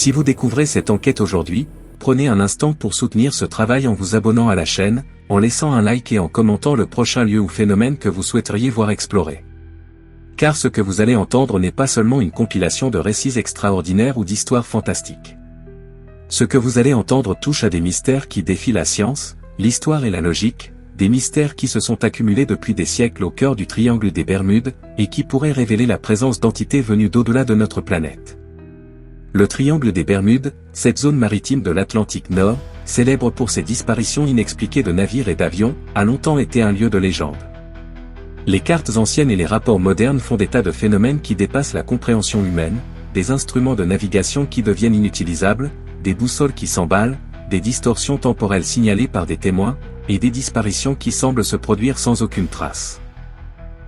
Si vous découvrez cette enquête aujourd'hui, prenez un instant pour soutenir ce travail en vous abonnant à la chaîne, en laissant un like et en commentant le prochain lieu ou phénomène que vous souhaiteriez voir explorer. Car ce que vous allez entendre n'est pas seulement une compilation de récits extraordinaires ou d'histoires fantastiques. Ce que vous allez entendre touche à des mystères qui défient la science, l'histoire et la logique, des mystères qui se sont accumulés depuis des siècles au cœur du triangle des Bermudes, et qui pourraient révéler la présence d'entités venues d'au-delà de notre planète. Le triangle des Bermudes, cette zone maritime de l'Atlantique Nord, célèbre pour ses disparitions inexpliquées de navires et d'avions, a longtemps été un lieu de légende. Les cartes anciennes et les rapports modernes font état de phénomènes qui dépassent la compréhension humaine, des instruments de navigation qui deviennent inutilisables, des boussoles qui s'emballent, des distorsions temporelles signalées par des témoins, et des disparitions qui semblent se produire sans aucune trace.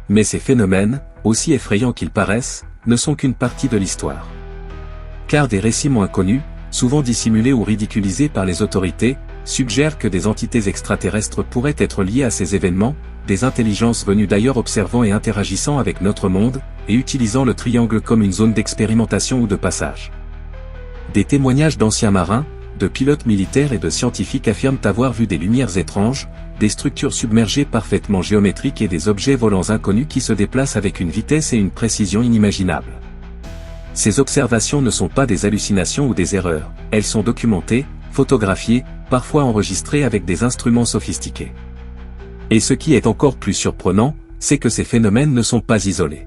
Mais ces phénomènes, aussi effrayants qu'ils paraissent, ne sont qu'une partie de l'histoire. Car des récits moins connus, souvent dissimulés ou ridiculisés par les autorités, suggèrent que des entités extraterrestres pourraient être liées à ces événements, des intelligences venues d'ailleurs observant et interagissant avec notre monde, et utilisant le triangle comme une zone d'expérimentation ou de passage. Des témoignages d'anciens marins, de pilotes militaires et de scientifiques affirment avoir vu des lumières étranges, des structures submergées parfaitement géométriques et des objets volants inconnus qui se déplacent avec une vitesse et une précision inimaginables. Ces observations ne sont pas des hallucinations ou des erreurs, elles sont documentées, photographiées, parfois enregistrées avec des instruments sophistiqués. Et ce qui est encore plus surprenant, c'est que ces phénomènes ne sont pas isolés.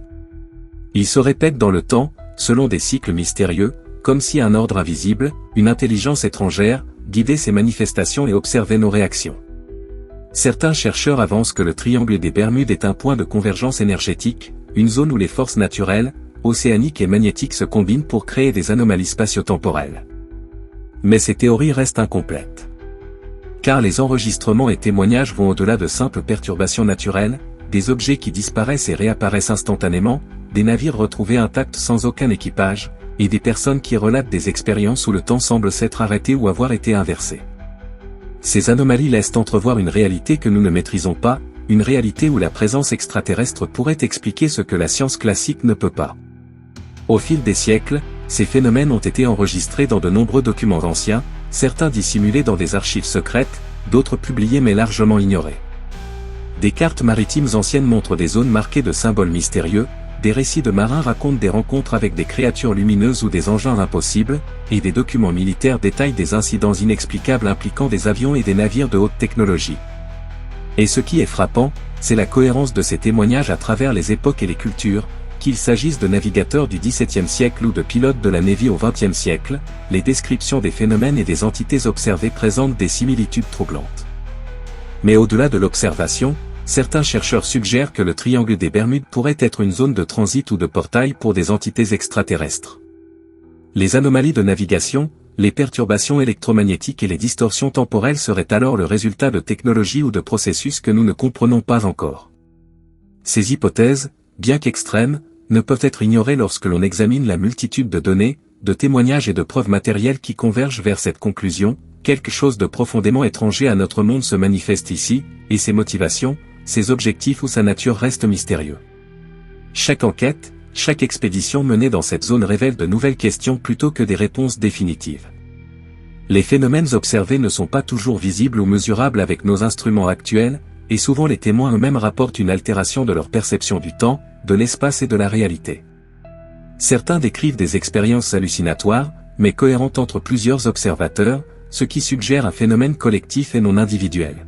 Ils se répètent dans le temps, selon des cycles mystérieux, comme si un ordre invisible, une intelligence étrangère, guidait ces manifestations et observait nos réactions. Certains chercheurs avancent que le triangle des Bermudes est un point de convergence énergétique, une zone où les forces naturelles, océaniques et magnétiques se combinent pour créer des anomalies spatio-temporelles. Mais ces théories restent incomplètes. Car les enregistrements et témoignages vont au-delà de simples perturbations naturelles, des objets qui disparaissent et réapparaissent instantanément, des navires retrouvés intacts sans aucun équipage, et des personnes qui relatent des expériences où le temps semble s'être arrêté ou avoir été inversé. Ces anomalies laissent entrevoir une réalité que nous ne maîtrisons pas, une réalité où la présence extraterrestre pourrait expliquer ce que la science classique ne peut pas. Au fil des siècles, ces phénomènes ont été enregistrés dans de nombreux documents anciens, certains dissimulés dans des archives secrètes, d'autres publiés mais largement ignorés. Des cartes maritimes anciennes montrent des zones marquées de symboles mystérieux, des récits de marins racontent des rencontres avec des créatures lumineuses ou des engins impossibles, et des documents militaires détaillent des incidents inexplicables impliquant des avions et des navires de haute technologie. Et ce qui est frappant, c'est la cohérence de ces témoignages à travers les époques et les cultures, qu'il s'agisse de navigateurs du XVIIe siècle ou de pilotes de la Navy au XXe siècle, les descriptions des phénomènes et des entités observées présentent des similitudes troublantes. Mais au-delà de l'observation, certains chercheurs suggèrent que le triangle des Bermudes pourrait être une zone de transit ou de portail pour des entités extraterrestres. Les anomalies de navigation, les perturbations électromagnétiques et les distorsions temporelles seraient alors le résultat de technologies ou de processus que nous ne comprenons pas encore. Ces hypothèses, bien qu'extrêmes, ne peuvent être ignorées lorsque l'on examine la multitude de données, de témoignages et de preuves matérielles qui convergent vers cette conclusion. Quelque chose de profondément étranger à notre monde se manifeste ici, et ses motivations, ses objectifs ou sa nature restent mystérieux. Chaque enquête, chaque expédition menée dans cette zone révèle de nouvelles questions plutôt que des réponses définitives. Les phénomènes observés ne sont pas toujours visibles ou mesurables avec nos instruments actuels, et souvent les témoins eux-mêmes rapportent une altération de leur perception du temps, de l'espace et de la réalité. Certains décrivent des expériences hallucinatoires, mais cohérentes entre plusieurs observateurs, ce qui suggère un phénomène collectif et non individuel.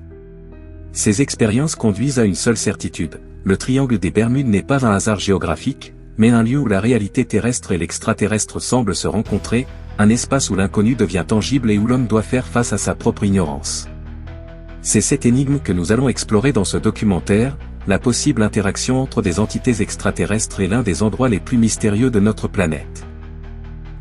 Ces expériences conduisent à une seule certitude, le triangle des Bermudes n'est pas un hasard géographique, mais un lieu où la réalité terrestre et l'extraterrestre semblent se rencontrer, un espace où l'inconnu devient tangible et où l'homme doit faire face à sa propre ignorance. C'est cette énigme que nous allons explorer dans ce documentaire, la possible interaction entre des entités extraterrestres et l'un des endroits les plus mystérieux de notre planète.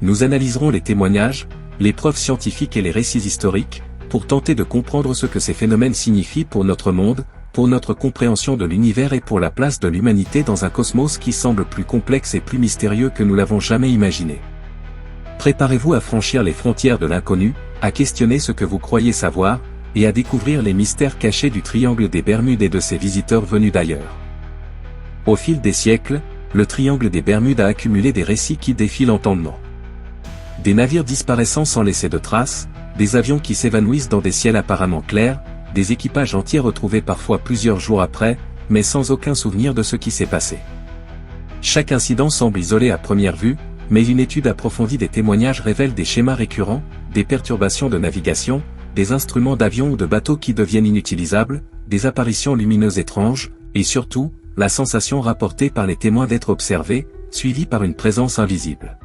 Nous analyserons les témoignages, les preuves scientifiques et les récits historiques, pour tenter de comprendre ce que ces phénomènes signifient pour notre monde, pour notre compréhension de l'univers et pour la place de l'humanité dans un cosmos qui semble plus complexe et plus mystérieux que nous l'avons jamais imaginé. Préparez-vous à franchir les frontières de l'inconnu, à questionner ce que vous croyez savoir, et à découvrir les mystères cachés du triangle des Bermudes et de ses visiteurs venus d'ailleurs. Au fil des siècles, le triangle des Bermudes a accumulé des récits qui défient l'entendement. Des navires disparaissant sans laisser de traces, des avions qui s'évanouissent dans des ciels apparemment clairs, des équipages entiers retrouvés parfois plusieurs jours après, mais sans aucun souvenir de ce qui s'est passé. Chaque incident semble isolé à première vue, mais une étude approfondie des témoignages révèle des schémas récurrents, des perturbations de navigation, des instruments d'avion ou de bateaux qui deviennent inutilisables, des apparitions lumineuses étranges, et surtout, la sensation rapportée par les témoins d'être observés, suivie par une présence invisible.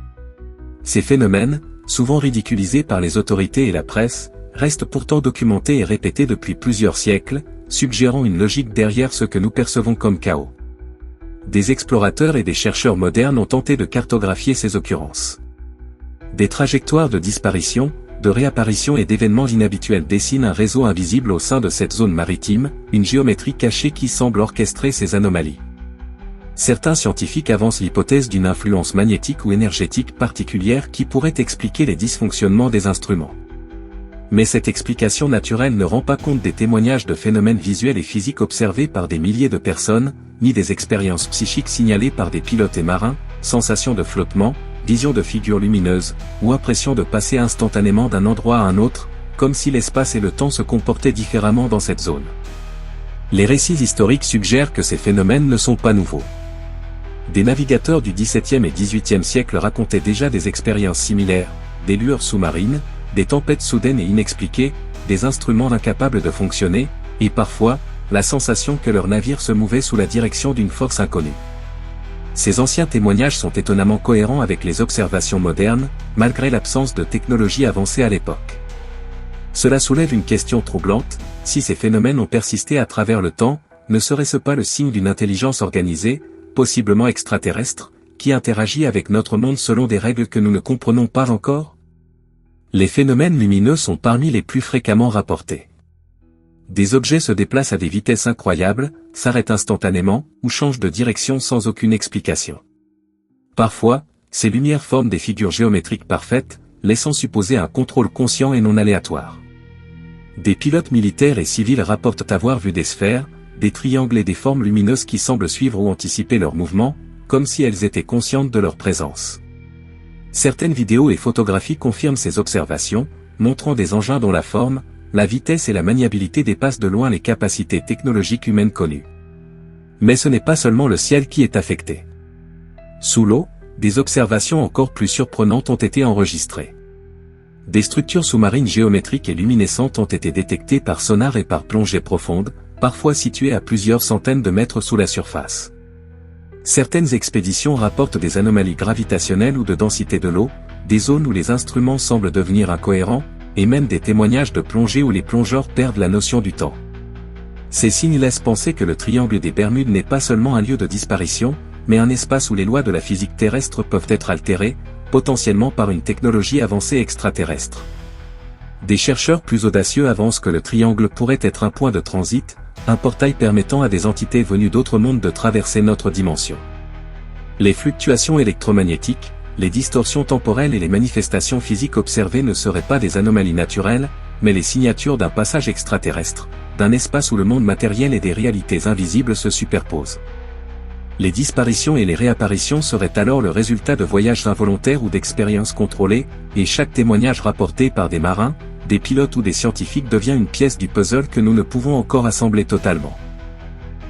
Ces phénomènes, souvent ridiculisés par les autorités et la presse, restent pourtant documentés et répétés depuis plusieurs siècles, suggérant une logique derrière ce que nous percevons comme chaos. Des explorateurs et des chercheurs modernes ont tenté de cartographier ces occurrences. Des trajectoires de disparition, de réapparition et d'événements inhabituels dessinent un réseau invisible au sein de cette zone maritime, une géométrie cachée qui semble orchestrer ces anomalies. Certains scientifiques avancent l'hypothèse d'une influence magnétique ou énergétique particulière qui pourrait expliquer les dysfonctionnements des instruments. Mais cette explication naturelle ne rend pas compte des témoignages de phénomènes visuels et physiques observés par des milliers de personnes, ni des expériences psychiques signalées par des pilotes et marins, sensations de flottement, visions de figures lumineuses, ou impression de passer instantanément d'un endroit à un autre, comme si l'espace et le temps se comportaient différemment dans cette zone. Les récits historiques suggèrent que ces phénomènes ne sont pas nouveaux. Des navigateurs du XVIIe et XVIIIe siècle racontaient déjà des expériences similaires, des lueurs sous-marines, des tempêtes soudaines et inexpliquées, des instruments incapables de fonctionner, et parfois, la sensation que leur navire se mouvait sous la direction d'une force inconnue. Ces anciens témoignages sont étonnamment cohérents avec les observations modernes, malgré l'absence de technologie avancée à l'époque. Cela soulève une question troublante: si ces phénomènes ont persisté à travers le temps, ne serait-ce pas le signe d'une intelligence organisée, possiblement extraterrestre, qui interagit avec notre monde selon des règles que nous ne comprenons pas encore? Les phénomènes lumineux sont parmi les plus fréquemment rapportés. Des objets se déplacent à des vitesses incroyables, s'arrêtent instantanément, ou changent de direction sans aucune explication. Parfois, ces lumières forment des figures géométriques parfaites, laissant supposer un contrôle conscient et non aléatoire. Des pilotes militaires et civils rapportent avoir vu des sphères, des triangles et des formes lumineuses qui semblent suivre ou anticiper leurs mouvements, comme si elles étaient conscientes de leur présence. Certaines vidéos et photographies confirment ces observations, montrant des engins dont la forme, la vitesse et la maniabilité dépassent de loin les capacités technologiques humaines connues. Mais ce n'est pas seulement le ciel qui est affecté. Sous l'eau, des observations encore plus surprenantes ont été enregistrées. Des structures sous-marines géométriques et luminescentes ont été détectées par sonar et par plongée profonde, parfois situées à plusieurs centaines de mètres sous la surface. Certaines expéditions rapportent des anomalies gravitationnelles ou de densité de l'eau, des zones où les instruments semblent devenir incohérents, et même des témoignages de plongée où les plongeurs perdent la notion du temps. Ces signes laissent penser que le triangle des Bermudes n'est pas seulement un lieu de disparition, mais un espace où les lois de la physique terrestre peuvent être altérées, potentiellement par une technologie avancée extraterrestre. Des chercheurs plus audacieux avancent que le triangle pourrait être un point de transit, un portail permettant à des entités venues d'autres mondes de traverser notre dimension. Les fluctuations électromagnétiques, les distorsions temporelles et les manifestations physiques observées ne seraient pas des anomalies naturelles, mais les signatures d'un passage extraterrestre, d'un espace où le monde matériel et des réalités invisibles se superposent. Les disparitions et les réapparitions seraient alors le résultat de voyages involontaires ou d'expériences contrôlées, et chaque témoignage rapporté par des marins, des pilotes ou des scientifiques devient une pièce du puzzle que nous ne pouvons encore assembler totalement.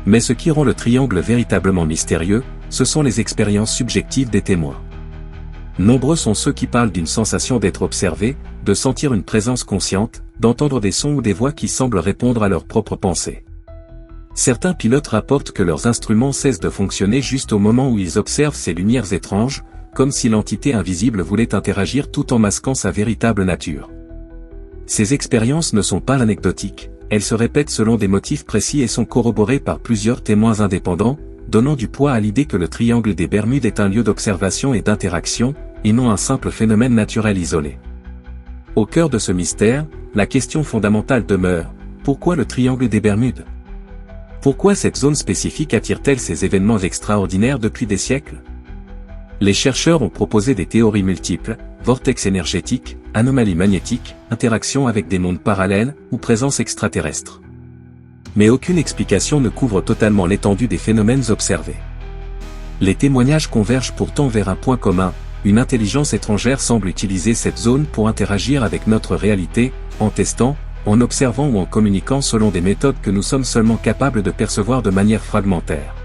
Mais ce qui rend le triangle véritablement mystérieux, ce sont les expériences subjectives des témoins. Nombreux sont ceux qui parlent d'une sensation d'être observés, de sentir une présence consciente, d'entendre des sons ou des voix qui semblent répondre à leurs propres pensées. Certains pilotes rapportent que leurs instruments cessent de fonctionner juste au moment où ils observent ces lumières étranges, comme si l'entité invisible voulait interagir tout en masquant sa véritable nature. Ces expériences ne sont pas anecdotiques, elles se répètent selon des motifs précis et sont corroborées par plusieurs témoins indépendants, donnant du poids à l'idée que le triangle des Bermudes est un lieu d'observation et d'interaction, et non un simple phénomène naturel isolé. Au cœur de ce mystère, la question fondamentale demeure: pourquoi le triangle des Bermudes? Pourquoi cette zone spécifique attire-t-elle ces événements extraordinaires depuis des siècles? Les chercheurs ont proposé des théories multiples: vortex énergétique, anomalies magnétiques, interaction avec des mondes parallèles, ou présence extraterrestre. Mais aucune explication ne couvre totalement l'étendue des phénomènes observés. Les témoignages convergent pourtant vers un point commun: une intelligence étrangère semble utiliser cette zone pour interagir avec notre réalité, en testant, en observant ou en communiquant selon des méthodes que nous sommes seulement capables de percevoir de manière fragmentaire.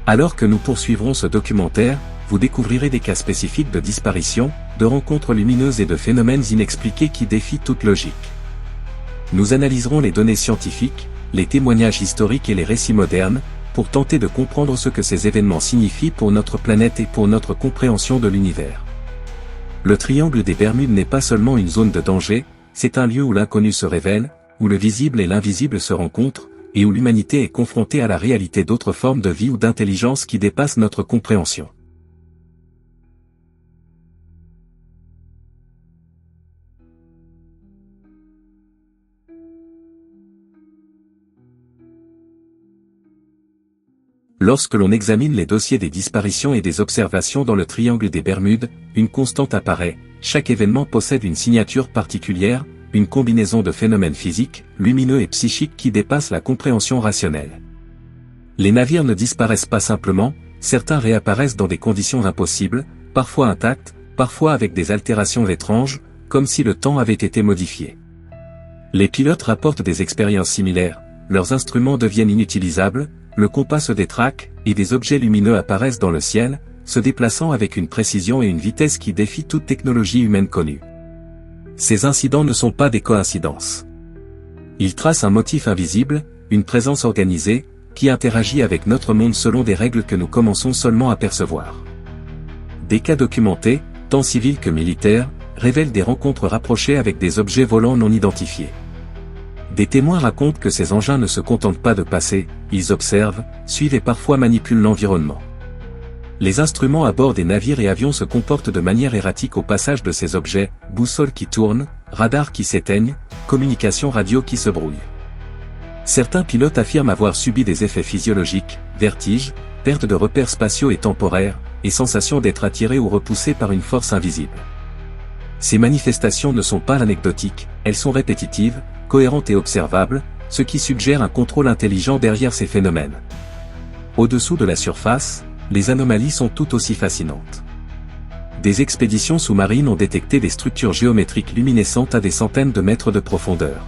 Alors que nous poursuivrons ce documentaire, vous découvrirez des cas spécifiques de disparition, de rencontres lumineuses et de phénomènes inexpliqués qui défient toute logique. Nous analyserons les données scientifiques, les témoignages historiques et les récits modernes, pour tenter de comprendre ce que ces événements signifient pour notre planète et pour notre compréhension de l'univers. Le triangle des Bermudes n'est pas seulement une zone de danger, c'est un lieu où l'inconnu se révèle, où le visible et l'invisible se rencontrent, et où l'humanité est confrontée à la réalité d'autres formes de vie ou d'intelligence qui dépassent notre compréhension. Lorsque l'on examine les dossiers des disparitions et des observations dans le triangle des Bermudes, une constante apparaît, chaque événement possède une signature particulière, une combinaison de phénomènes physiques, lumineux et psychiques qui dépassent la compréhension rationnelle. Les navires ne disparaissent pas simplement, certains réapparaissent dans des conditions impossibles, parfois intacts, parfois avec des altérations étranges, comme si le temps avait été modifié. Les pilotes rapportent des expériences similaires, leurs instruments deviennent inutilisables, le compas se détraque, et des objets lumineux apparaissent dans le ciel, se déplaçant avec une précision et une vitesse qui défient toute technologie humaine connue. Ces incidents ne sont pas des coïncidences. Ils tracent un motif invisible, une présence organisée, qui interagit avec notre monde selon des règles que nous commençons seulement à percevoir. Des cas documentés, tant civils que militaires, révèlent des rencontres rapprochées avec des objets volants non identifiés. Des témoins racontent que ces engins ne se contentent pas de passer, ils observent, suivent et parfois manipulent l'environnement. Les instruments à bord des navires et avions se comportent de manière erratique au passage de ces objets, boussoles qui tournent, radars qui s'éteignent, communications radio qui se brouillent. Certains pilotes affirment avoir subi des effets physiologiques, vertiges, perte de repères spatiaux et temporaires, et sensation d'être attirés ou repoussés par une force invisible. Ces manifestations ne sont pas anecdotiques, elles sont répétitives, cohérentes et observables, ce qui suggère un contrôle intelligent derrière ces phénomènes. Au-dessous de la surface, les anomalies sont tout aussi fascinantes. Des expéditions sous-marines ont détecté des structures géométriques luminescentes à des centaines de mètres de profondeur.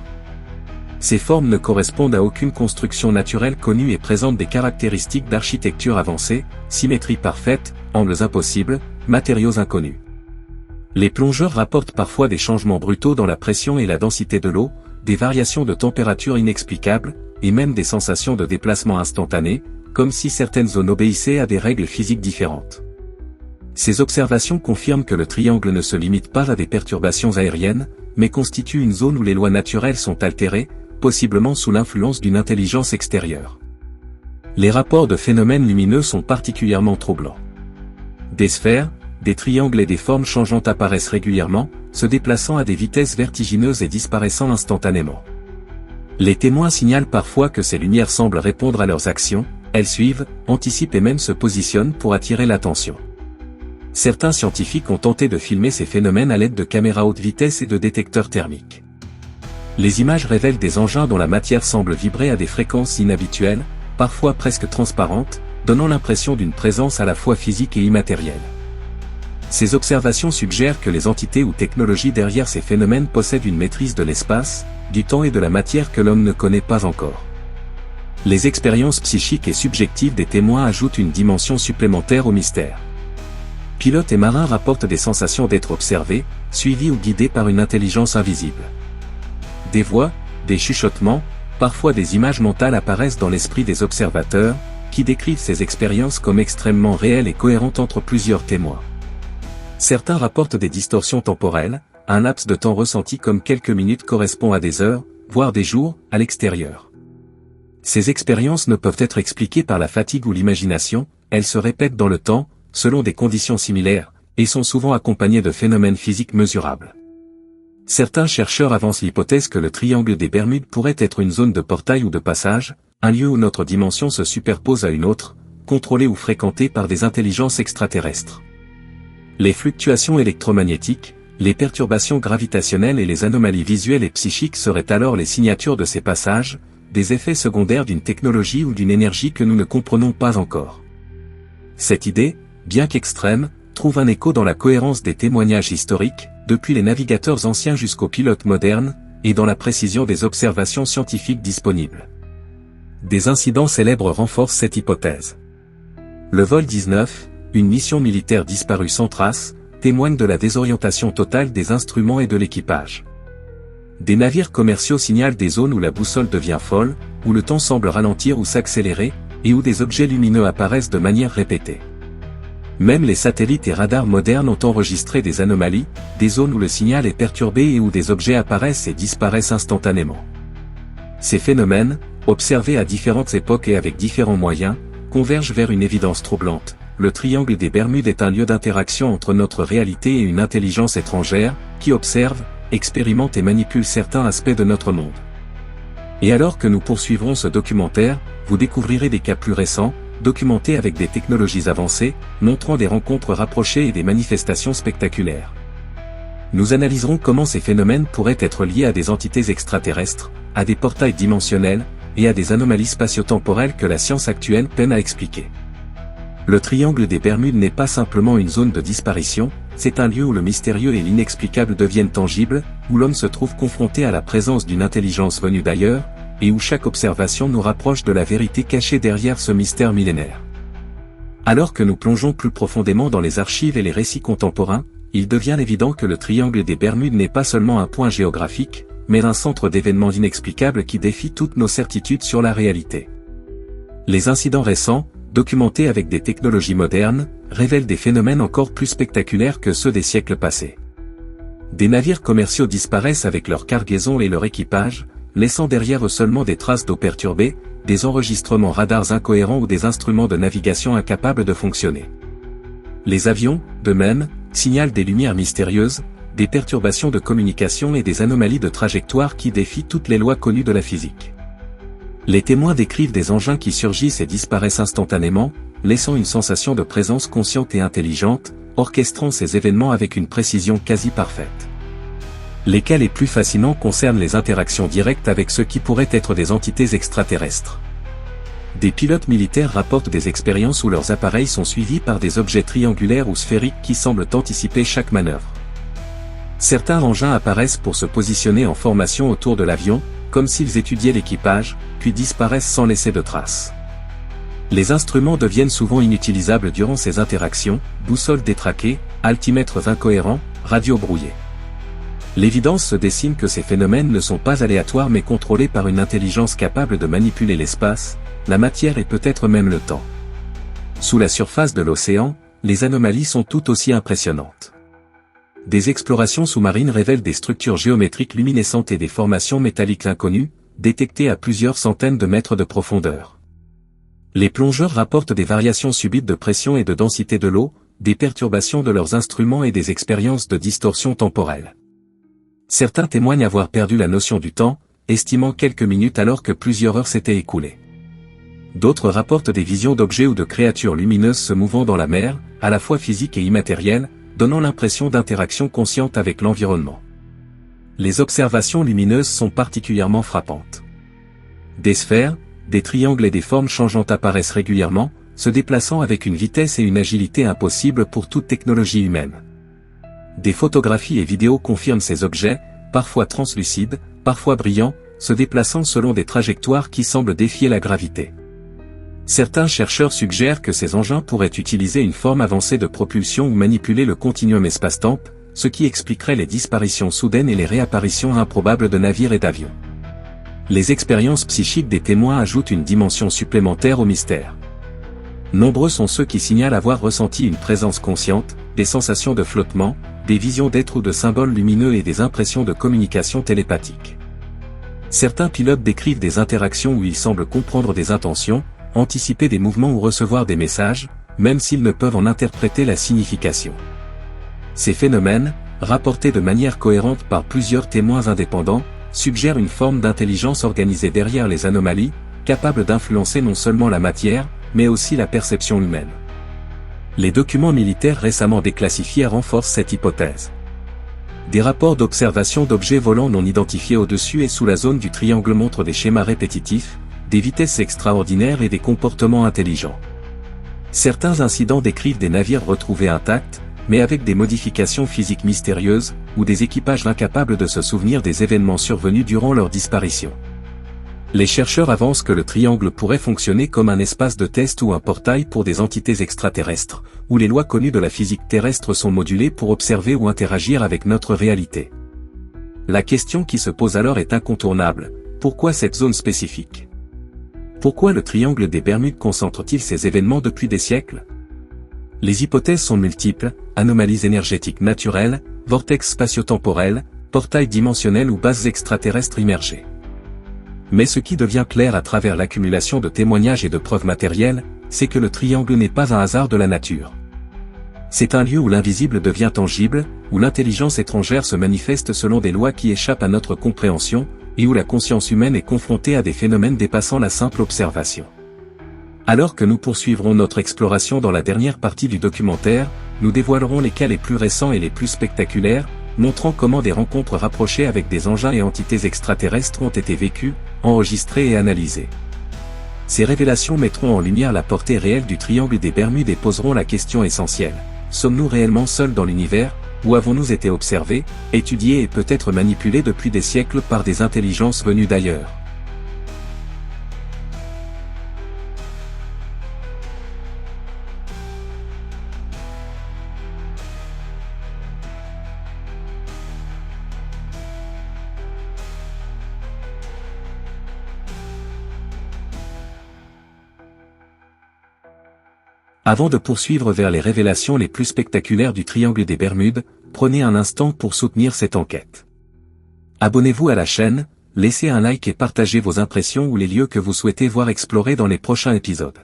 Ces formes ne correspondent à aucune construction naturelle connue et présentent des caractéristiques d'architecture avancée, symétrie parfaite, angles impossibles, matériaux inconnus. Les plongeurs rapportent parfois des changements brutaux dans la pression et la densité de l'eau, des variations de température inexplicables, et même des sensations de déplacement instantané, comme si certaines zones obéissaient à des règles physiques différentes. Ces observations confirment que le triangle ne se limite pas à des perturbations aériennes, mais constitue une zone où les lois naturelles sont altérées, possiblement sous l'influence d'une intelligence extérieure. Les rapports de phénomènes lumineux sont particulièrement troublants. Des sphères, des triangles et des formes changeantes apparaissent régulièrement, se déplaçant à des vitesses vertigineuses et disparaissant instantanément. Les témoins signalent parfois que ces lumières semblent répondre à leurs actions, elles suivent, anticipent et même se positionnent pour attirer l'attention. Certains scientifiques ont tenté de filmer ces phénomènes à l'aide de caméras haute vitesse et de détecteurs thermiques. Les images révèlent des engins dont la matière semble vibrer à des fréquences inhabituelles, parfois presque transparentes, donnant l'impression d'une présence à la fois physique et immatérielle. Ces observations suggèrent que les entités ou technologies derrière ces phénomènes possèdent une maîtrise de l'espace, du temps et de la matière que l'homme ne connaît pas encore. Les expériences psychiques et subjectives des témoins ajoutent une dimension supplémentaire au mystère. Pilotes et marins rapportent des sensations d'être observés, suivis ou guidés par une intelligence invisible. Des voix, des chuchotements, parfois des images mentales apparaissent dans l'esprit des observateurs, qui décrivent ces expériences comme extrêmement réelles et cohérentes entre plusieurs témoins. Certains rapportent des distorsions temporelles, un laps de temps ressenti comme quelques minutes correspond à des heures, voire des jours, à l'extérieur. Ces expériences ne peuvent être expliquées par la fatigue ou l'imagination, elles se répètent dans le temps, selon des conditions similaires, et sont souvent accompagnées de phénomènes physiques mesurables. Certains chercheurs avancent l'hypothèse que le triangle des Bermudes pourrait être une zone de portail ou de passage, un lieu où notre dimension se superpose à une autre, contrôlée ou fréquentée par des intelligences extraterrestres. Les fluctuations électromagnétiques, les perturbations gravitationnelles et les anomalies visuelles et psychiques seraient alors les signatures de ces passages, des effets secondaires d'une technologie ou d'une énergie que nous ne comprenons pas encore. Cette idée, bien qu'extrême, trouve un écho dans la cohérence des témoignages historiques, depuis les navigateurs anciens jusqu'aux pilotes modernes, et dans la précision des observations scientifiques disponibles. Des incidents célèbres renforcent cette hypothèse. Le vol 19, une mission militaire disparue sans trace, témoigne de la désorientation totale des instruments et de l'équipage. Des navires commerciaux signalent des zones où la boussole devient folle, où le temps semble ralentir ou s'accélérer, et où des objets lumineux apparaissent de manière répétée. Même les satellites et radars modernes ont enregistré des anomalies, des zones où le signal est perturbé et où des objets apparaissent et disparaissent instantanément. Ces phénomènes, observés à différentes époques et avec différents moyens, convergent vers une évidence troublante. Le triangle des Bermudes est un lieu d'interaction entre notre réalité et une intelligence étrangère, qui observe, expérimente et manipule certains aspects de notre monde. Et alors que nous poursuivrons ce documentaire, vous découvrirez des cas plus récents, documentés avec des technologies avancées, montrant des rencontres rapprochées et des manifestations spectaculaires. Nous analyserons comment ces phénomènes pourraient être liés à des entités extraterrestres, à des portails dimensionnels, et à des anomalies spatio-temporelles que la science actuelle peine à expliquer. Le triangle des Bermudes n'est pas simplement une zone de disparition, c'est un lieu où le mystérieux et l'inexplicable deviennent tangibles, où l'homme se trouve confronté à la présence d'une intelligence venue d'ailleurs, et où chaque observation nous rapproche de la vérité cachée derrière ce mystère millénaire. Alors que nous plongeons plus profondément dans les archives et les récits contemporains, il devient évident que le triangle des Bermudes n'est pas seulement un point géographique, mais un centre d'événements inexplicables qui défie toutes nos certitudes sur la réalité. Les incidents récents, documentés avec des technologies modernes, révèlent des phénomènes encore plus spectaculaires que ceux des siècles passés. Des navires commerciaux disparaissent avec leur cargaison et leur équipage, laissant derrière eux seulement des traces d'eau perturbées, des enregistrements radars incohérents ou des instruments de navigation incapables de fonctionner. Les avions, de même, signalent des lumières mystérieuses, des perturbations de communication et des anomalies de trajectoire qui défient toutes les lois connues de la physique. Les témoins décrivent des engins qui surgissent et disparaissent instantanément, laissant une sensation de présence consciente et intelligente, orchestrant ces événements avec une précision quasi parfaite. Les cas les plus fascinants concernent les interactions directes avec ce qui pourraient être des entités extraterrestres. Des pilotes militaires rapportent des expériences où leurs appareils sont suivis par des objets triangulaires ou sphériques qui semblent anticiper chaque manœuvre. Certains engins apparaissent pour se positionner en formation autour de l'avion, comme s'ils étudiaient l'équipage, puis disparaissent sans laisser de traces. Les instruments deviennent souvent inutilisables durant ces interactions, boussoles détraquées, altimètres incohérents, radios brouillées. L'évidence se dessine que ces phénomènes ne sont pas aléatoires mais contrôlés par une intelligence capable de manipuler l'espace, la matière et peut-être même le temps. Sous la surface de l'océan, les anomalies sont tout aussi impressionnantes. Des explorations sous-marines révèlent des structures géométriques luminescentes et des formations métalliques inconnues, détectées à plusieurs centaines de mètres de profondeur. Les plongeurs rapportent des variations subites de pression et de densité de l'eau, des perturbations de leurs instruments et des expériences de distorsion temporelle. Certains témoignent avoir perdu la notion du temps, estimant quelques minutes alors que plusieurs heures s'étaient écoulées. D'autres rapportent des visions d'objets ou de créatures lumineuses se mouvant dans la mer, à la fois physiques et immatérielles, donnant l'impression d'interaction consciente avec l'environnement. Les observations lumineuses sont particulièrement frappantes. Des sphères, des triangles et des formes changeantes apparaissent régulièrement, se déplaçant avec une vitesse et une agilité impossibles pour toute technologie humaine. Des photographies et vidéos confirment ces objets, parfois translucides, parfois brillants, se déplaçant selon des trajectoires qui semblent défier la gravité. Certains chercheurs suggèrent que ces engins pourraient utiliser une forme avancée de propulsion ou manipuler le continuum espace-temps, ce qui expliquerait les disparitions soudaines et les réapparitions improbables de navires et d'avions. Les expériences psychiques des témoins ajoutent une dimension supplémentaire au mystère. Nombreux sont ceux qui signalent avoir ressenti une présence consciente, des sensations de flottement, des visions d'êtres ou de symboles lumineux et des impressions de communication télépathique. Certains pilotes décrivent des interactions où ils semblent comprendre des intentions, anticiper des mouvements ou recevoir des messages, même s'ils ne peuvent en interpréter la signification. Ces phénomènes, rapportés de manière cohérente par plusieurs témoins indépendants, suggèrent une forme d'intelligence organisée derrière les anomalies, capable d'influencer non seulement la matière, mais aussi la perception humaine. Les documents militaires récemment déclassifiés renforcent cette hypothèse. Des rapports d'observation d'objets volants non identifiés au-dessus et sous la zone du triangle montrent des schémas répétitifs, des vitesses extraordinaires et des comportements intelligents. Certains incidents décrivent des navires retrouvés intacts, mais avec des modifications physiques mystérieuses, ou des équipages incapables de se souvenir des événements survenus durant leur disparition. Les chercheurs avancent que le triangle pourrait fonctionner comme un espace de test ou un portail pour des entités extraterrestres, où les lois connues de la physique terrestre sont modulées pour observer ou interagir avec notre réalité. La question qui se pose alors est incontournable: pourquoi cette zone spécifique? Pourquoi le triangle des Bermudes concentre-t-il ces événements depuis des siècles? Les hypothèses sont multiples: anomalies énergétiques naturelles, vortex spatio-temporel, portails dimensionnels ou bases extraterrestres immergées. Mais ce qui devient clair à travers l'accumulation de témoignages et de preuves matérielles, c'est que le triangle n'est pas un hasard de la nature. C'est un lieu où l'invisible devient tangible, où l'intelligence étrangère se manifeste selon des lois qui échappent à notre compréhension, et où la conscience humaine est confrontée à des phénomènes dépassant la simple observation. Alors que nous poursuivrons notre exploration dans la dernière partie du documentaire, nous dévoilerons les cas les plus récents et les plus spectaculaires, montrant comment des rencontres rapprochées avec des engins et entités extraterrestres ont été vécues, enregistrées et analysées. Ces révélations mettront en lumière la portée réelle du triangle des Bermudes et poseront la question essentielle: sommes-nous réellement seuls dans l'univers, ou avons-nous été observés, étudiés et peut-être manipulés depuis des siècles par des intelligences venues d'ailleurs? Avant de poursuivre vers les révélations les plus spectaculaires du triangle des Bermudes, prenez un instant pour soutenir cette enquête. Abonnez-vous à la chaîne, laissez un like et partagez vos impressions ou les lieux que vous souhaitez voir explorés dans les prochains épisodes.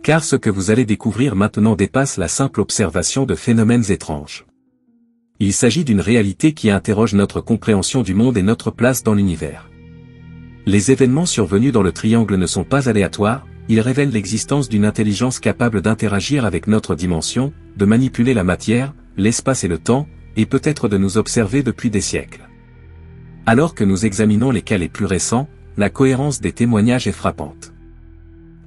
Car ce que vous allez découvrir maintenant dépasse la simple observation de phénomènes étranges. Il s'agit d'une réalité qui interroge notre compréhension du monde et notre place dans l'univers. Les événements survenus dans le triangle ne sont pas aléatoires, ils révèlent l'existence d'une intelligence capable d'interagir avec notre dimension, de manipuler la matière, l'espace et le temps, et peut-être de nous observer depuis des siècles. Alors que nous examinons les cas les plus récents, la cohérence des témoignages est frappante.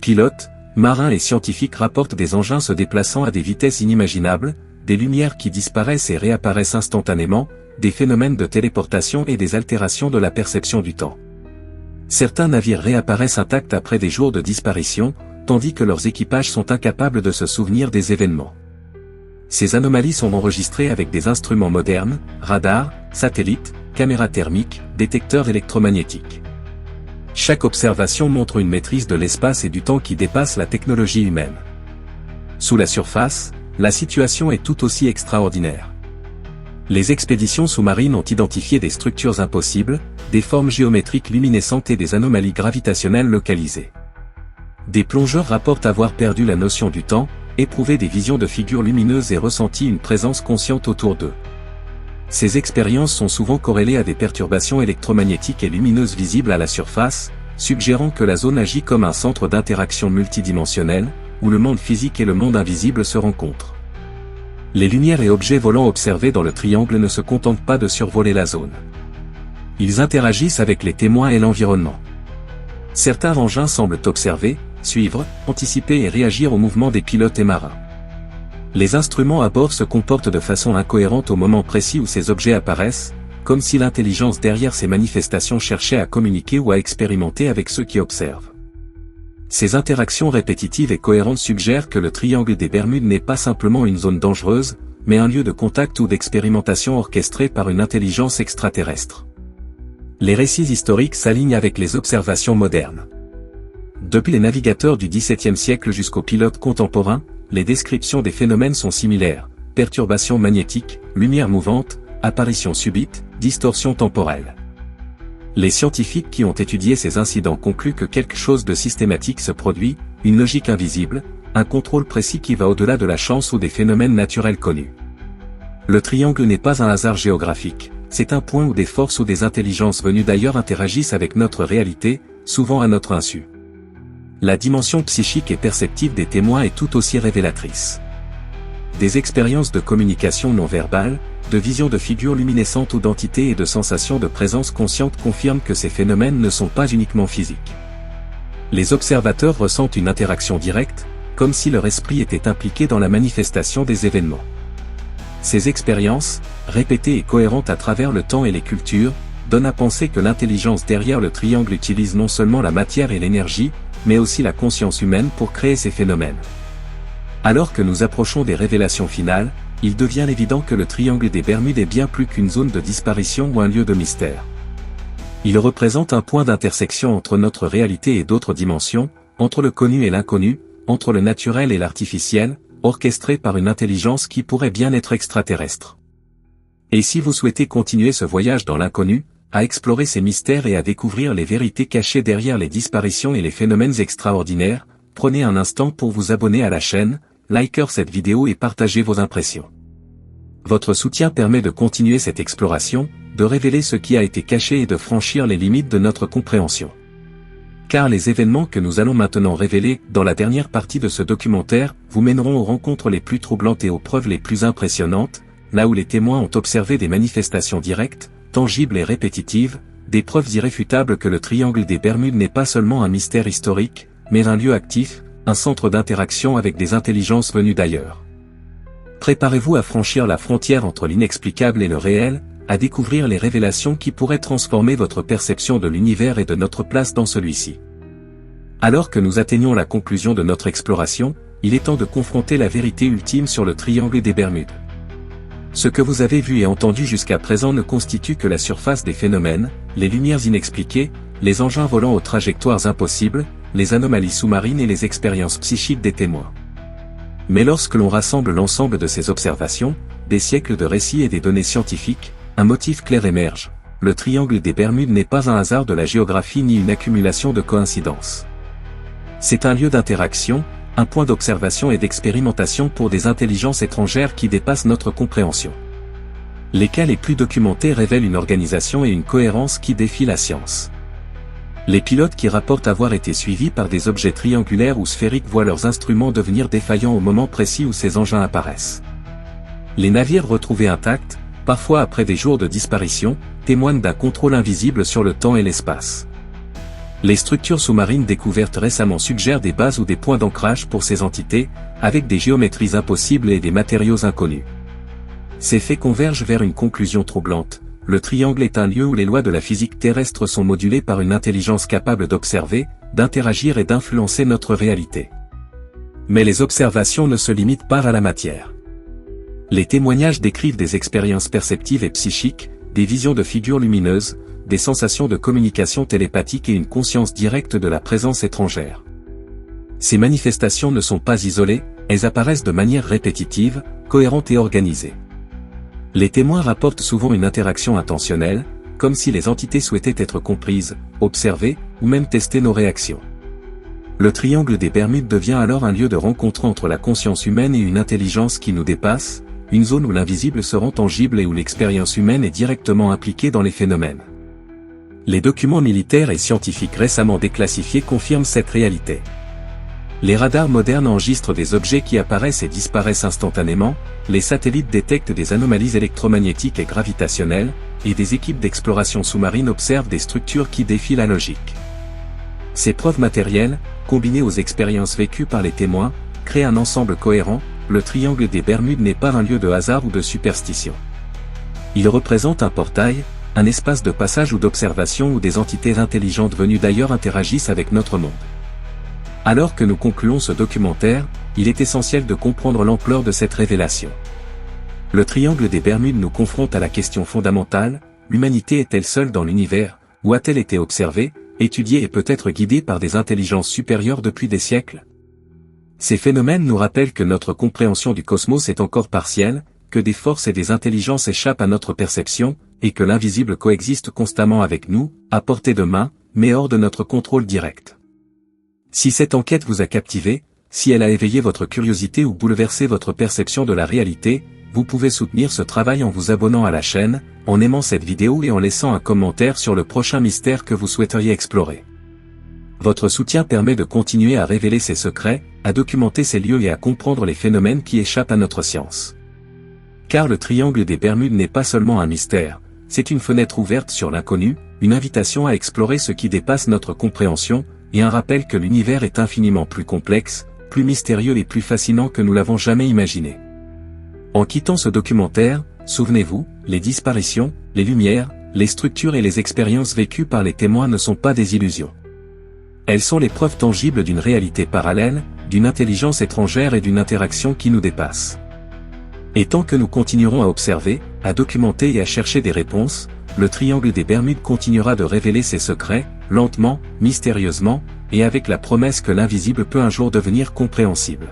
Pilotes, marins et scientifiques rapportent des engins se déplaçant à des vitesses inimaginables, des lumières qui disparaissent et réapparaissent instantanément, des phénomènes de téléportation et des altérations de la perception du temps. Certains navires réapparaissent intacts après des jours de disparition, tandis que leurs équipages sont incapables de se souvenir des événements. Ces anomalies sont enregistrées avec des instruments modernes, radars, satellites, caméras thermiques, détecteurs électromagnétiques. Chaque observation montre une maîtrise de l'espace et du temps qui dépasse la technologie humaine. Sous la surface, la situation est tout aussi extraordinaire. Les expéditions sous-marines ont identifié des structures impossibles, des formes géométriques luminescentes et des anomalies gravitationnelles localisées. Des plongeurs rapportent avoir perdu la notion du temps, éprouvé des visions de figures lumineuses et ressenti une présence consciente autour d'eux. Ces expériences sont souvent corrélées à des perturbations électromagnétiques et lumineuses visibles à la surface, suggérant que la zone agit comme un centre d'interaction multidimensionnel, où le monde physique et le monde invisible se rencontrent. Les lumières et objets volants observés dans le triangle ne se contentent pas de survoler la zone. Ils interagissent avec les témoins et l'environnement. Certains engins semblent observer, suivre, anticiper et réagir aux mouvements des pilotes et marins. Les instruments à bord se comportent de façon incohérente au moment précis où ces objets apparaissent, comme si l'intelligence derrière ces manifestations cherchait à communiquer ou à expérimenter avec ceux qui observent. Ces interactions répétitives et cohérentes suggèrent que le triangle des Bermudes n'est pas simplement une zone dangereuse, mais un lieu de contact ou d'expérimentation orchestré par une intelligence extraterrestre. Les récits historiques s'alignent avec les observations modernes. Depuis les navigateurs du XVIIe siècle jusqu'aux pilotes contemporains, les descriptions des phénomènes sont similaires: perturbations magnétiques, lumière mouvante, apparitions subites, distorsions temporelles. Les scientifiques qui ont étudié ces incidents concluent que quelque chose de systématique se produit, une logique invisible, un contrôle précis qui va au-delà de la chance ou des phénomènes naturels connus. Le triangle n'est pas un hasard géographique, c'est un point où des forces ou des intelligences venues d'ailleurs interagissent avec notre réalité, souvent à notre insu. La dimension psychique et perceptive des témoins est tout aussi révélatrice. Des expériences de communication non verbale, de visions de figures luminescentes ou d'entités et de sensations de présence consciente confirment que ces phénomènes ne sont pas uniquement physiques. Les observateurs ressentent une interaction directe, comme si leur esprit était impliqué dans la manifestation des événements. Ces expériences, répétées et cohérentes à travers le temps et les cultures, donnent à penser que l'intelligence derrière le triangle utilise non seulement la matière et l'énergie, mais aussi la conscience humaine pour créer ces phénomènes. Alors que nous approchons des révélations finales, il devient évident que le triangle des Bermudes est bien plus qu'une zone de disparition ou un lieu de mystère. Il représente un point d'intersection entre notre réalité et d'autres dimensions, entre le connu et l'inconnu, entre le naturel et l'artificiel, orchestré par une intelligence qui pourrait bien être extraterrestre. Et si vous souhaitez continuer ce voyage dans l'inconnu, à explorer ces mystères et à découvrir les vérités cachées derrière les disparitions et les phénomènes extraordinaires, prenez un instant pour vous abonner à la chaîne, likez cette vidéo et partagez vos impressions. Votre soutien permet de continuer cette exploration, de révéler ce qui a été caché et de franchir les limites de notre compréhension. Car les événements que nous allons maintenant révéler dans la dernière partie de ce documentaire vous mèneront aux rencontres les plus troublantes et aux preuves les plus impressionnantes, là où les témoins ont observé des manifestations directes, tangibles et répétitives, des preuves irréfutables que le triangle des Bermudes n'est pas seulement un mystère historique, mais un lieu actif, un centre d'interaction avec des intelligences venues d'ailleurs. Préparez-vous à franchir la frontière entre l'inexplicable et le réel, à découvrir les révélations qui pourraient transformer votre perception de l'univers et de notre place dans celui-ci. Alors que nous atteignons la conclusion de notre exploration, il est temps de confronter la vérité ultime sur le triangle des Bermudes. Ce que vous avez vu et entendu jusqu'à présent ne constitue que la surface des phénomènes, les lumières inexpliquées, les engins volant aux trajectoires impossibles, les anomalies sous-marines et les expériences psychiques des témoins. Mais lorsque l'on rassemble l'ensemble de ces observations, des siècles de récits et des données scientifiques, un motif clair émerge. Le triangle des Bermudes n'est pas un hasard de la géographie ni une accumulation de coïncidences. C'est un lieu d'interaction, un point d'observation et d'expérimentation pour des intelligences étrangères qui dépassent notre compréhension. Les cas les plus documentés révèlent une organisation et une cohérence qui défient la science. Les pilotes qui rapportent avoir été suivis par des objets triangulaires ou sphériques voient leurs instruments devenir défaillants au moment précis où ces engins apparaissent. Les navires retrouvés intacts, parfois après des jours de disparition, témoignent d'un contrôle invisible sur le temps et l'espace. Les structures sous-marines découvertes récemment suggèrent des bases ou des points d'ancrage pour ces entités, avec des géométries impossibles et des matériaux inconnus. Ces faits convergent vers une conclusion troublante. Le triangle est un lieu où les lois de la physique terrestre sont modulées par une intelligence capable d'observer, d'interagir et d'influencer notre réalité. Mais les observations ne se limitent pas à la matière. Les témoignages décrivent des expériences perceptives et psychiques, des visions de figures lumineuses, des sensations de communication télépathique et une conscience directe de la présence étrangère. Ces manifestations ne sont pas isolées, elles apparaissent de manière répétitive, cohérente et organisée. Les témoins rapportent souvent une interaction intentionnelle, comme si les entités souhaitaient être comprises, observées, ou même tester nos réactions. Le triangle des Bermudes devient alors un lieu de rencontre entre la conscience humaine et une intelligence qui nous dépasse, une zone où l'invisible se rend tangible et où l'expérience humaine est directement impliquée dans les phénomènes. Les documents militaires et scientifiques récemment déclassifiés confirment cette réalité. Les radars modernes enregistrent des objets qui apparaissent et disparaissent instantanément, les satellites détectent des anomalies électromagnétiques et gravitationnelles, et des équipes d'exploration sous-marine observent des structures qui défient la logique. Ces preuves matérielles, combinées aux expériences vécues par les témoins, créent un ensemble cohérent. Le triangle des Bermudes n'est pas un lieu de hasard ou de superstition. Il représente un portail, un espace de passage ou d'observation où des entités intelligentes venues d'ailleurs interagissent avec notre monde. Alors que nous concluons ce documentaire, il est essentiel de comprendre l'ampleur de cette révélation. Le triangle des Bermudes nous confronte à la question fondamentale, l'humanité est-elle seule dans l'univers, ou a-t-elle été observée, étudiée et peut-être guidée par des intelligences supérieures depuis des siècles ? Ces phénomènes nous rappellent que notre compréhension du cosmos est encore partielle, que des forces et des intelligences échappent à notre perception, et que l'invisible coexiste constamment avec nous, à portée de main, mais hors de notre contrôle direct. Si cette enquête vous a captivé, si elle a éveillé votre curiosité ou bouleversé votre perception de la réalité, vous pouvez soutenir ce travail en vous abonnant à la chaîne, en aimant cette vidéo et en laissant un commentaire sur le prochain mystère que vous souhaiteriez explorer. Votre soutien permet de continuer à révéler ces secrets, à documenter ces lieux et à comprendre les phénomènes qui échappent à notre science. Car le triangle des Bermudes n'est pas seulement un mystère, c'est une fenêtre ouverte sur l'inconnu, une invitation à explorer ce qui dépasse notre compréhension, et un rappel que l'univers est infiniment plus complexe, plus mystérieux et plus fascinant que nous l'avons jamais imaginé. En quittant ce documentaire, souvenez-vous, les disparitions, les lumières, les structures et les expériences vécues par les témoins ne sont pas des illusions. Elles sont les preuves tangibles d'une réalité parallèle, d'une intelligence étrangère et d'une interaction qui nous dépasse. Et tant que nous continuerons à observer, à documenter et à chercher des réponses, le triangle des Bermudes continuera de révéler ses secrets, lentement, mystérieusement, et avec la promesse que l'invisible peut un jour devenir compréhensible.